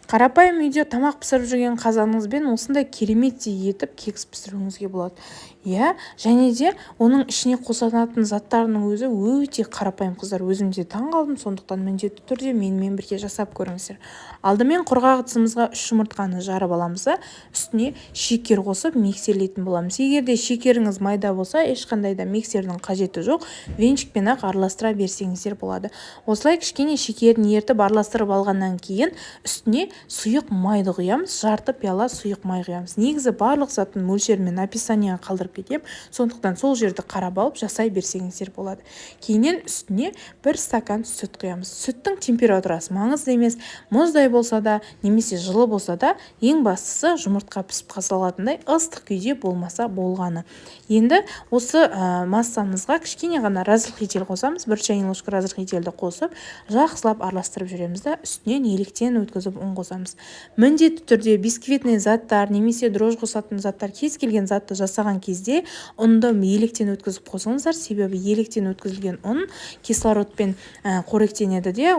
Қарапайым үйде тамақ пісіріп жүрген қазаныңызбен осындай кереметтей етіп кекс пісіруіңізге болады. Иә, және де оның ішіне қосатын заттарының өзі өте қарапайым қыздар. Өзім де таң қалдым, сондықтан міндетті түрде менімен бірге жасап көріңіздер. Алдымен құрғақ ыдысымызға 3 жұмыртқаны жарып аламыз да, үстіне шекер қосып миксерлейтін боламыз. Егер де шекеріңіз майда болса, ешқандай да миксердің қажеті жоқ, венчикпен ақ араластыра берсеңіздер болады. Осылай кішкене шекерін ертіп араластырып алғаннан кейін үстіне сұйық майды құямыз, жарты пиала сұйық май құямыз. Негізі барлық заттың мөлшерімен описанияға қалдырып кетем, сондықтан сол жерді қарап алып жасай берсеңіздер болады. Кейіннен үстіне 1 стакан сүт құямыз. Сүттің температурасы маңызды емес, мұздай болса да, немесе жылы болса да, ең бастысы жұмыртқа пісіп қалатындай ыстық күйде болмаса болғаны. Енді осы массамызға кішкене ғана разрыхлитель қосамыз, 1 чайный ложка разрыхлительді қосып, жақсылап араластырып жүреміз да, үстінен електен өткізіп ұн қосамыз. Міндетті түрде бисквитный заттар немесе дрожж қосатын заттар, кез келген затты жасаған кезде ұнды електен өткізіп қосыңыздар, себебі електен өткізілген ұн кислородпен қоректенеді де,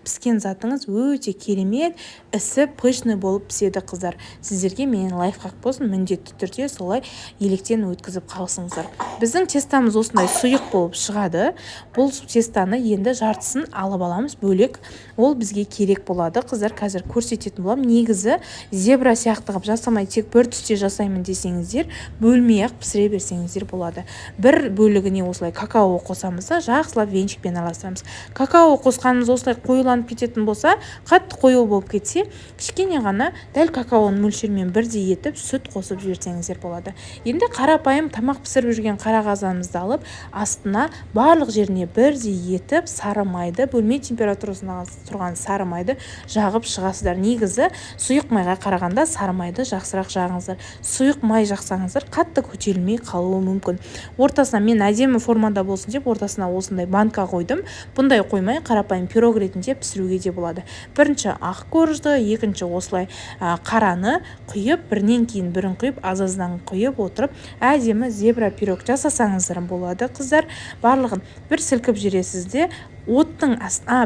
піскен затыңыз өте керемет, ісі пышный болып піседі қыздар. Сіздерге менен лайфхак болсын, міндетті түрде солай електен өткізіп қалсыңыздар. Біздің тестамыз осындай сұйық болып шығады. Бұл тестаны енді жартысын алып аламыз бөлек. Ол бізге керек болады. Қыздар, қазір көрсететін болам. Негізі зебра сияқты қылып жасамай, тек бір түсте жасаймын десеңіздер, бөлмей ақ пісіре берсеңіздер болады. Бір бөлігіне осылай какао қосамыз да, жақсылап венчикпен араластырамыз. Какао қосқанымыз осылай қоюланып кететін болса, қатты қою болып кетсе, кішкене ғана дәл какаоның мөлшерімен бірдей етіп сүт қосып жіберсеңіздер болады. Енді қарапайым тамақ пісіріп жүрген қара қазанымызды алып, астына барлық жеріне бірдей етіп сары майды, бөлме температурасында тұрған сары майды жағып шығасыздар. Негізі сұйық майға қарағанда сары майды жақсырақ жағыңыздар. Сұйық май жақсаңыздар, қатты көтерілмей қалуы мүмкін. Ортасына мен әдемі формада болсын деп, ортасына осындай банка қойдым. Бұндай қоймай қарапайым пирог ретінде пісіруге де болады. Бірінші ақ коржды, екінші осылай қараны құйып, бірінен кейін бірін құйып, аз-аздан құйып отырып, әдемі зебра пирог жасасаңыздар болады. Қыздар, барлығын бір сілкіп жүресіз де, оттың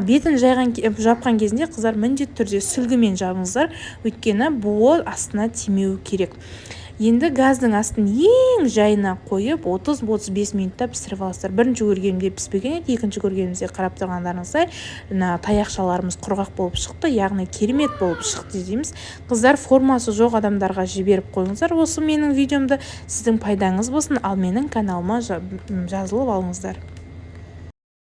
бетін жапқан кезінде қыздар міндетті түрде сүлгімен жабыңыздар, өйткені буы астына тимеу керек. Енді газдың астын ең жайына қойып 30-35 минутта пісіріп аласыздар. Бірінші көргенімде піспеген еді, екінші көргенімізде қарап тұрғандарыңыздай таяқшаларымыз құрғақ болып шықты, яғни керемет болып шықты дейміз. Қыздар, формасы жоқ адамдарға жіберіп қойыңыздар. Осы менің видеомды, сіздің пайдаңыз болсын, ал менің каналыма жазылып алыңыздар.